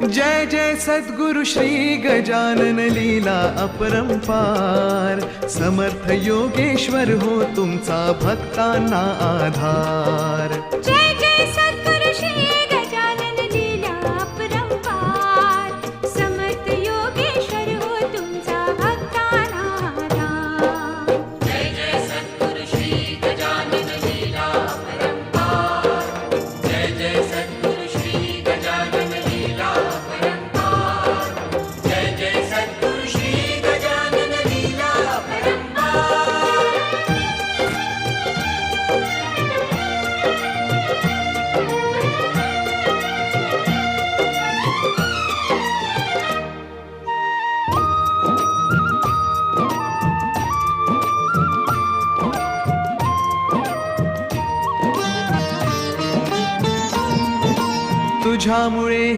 जय जय सद्गुरु श्री गजानन लीला अपरंपार। समर्थ योगेश्वर हो तुमचा भक्तांना आधार। जय जय सद्गुरु श्री गजानन लीला अपरंपार। समर्थ योगेश्वर हो तुमचा भक्तांना आधार। जय जय सद्गुरु श्री गजानन लीला अपरंपार। जय जय सद्गुरु श्री गजानन लीला अपरंपार। जय जय सद्गुरु श्री गजानन लीला अपरंपार। तुझ्यामुळे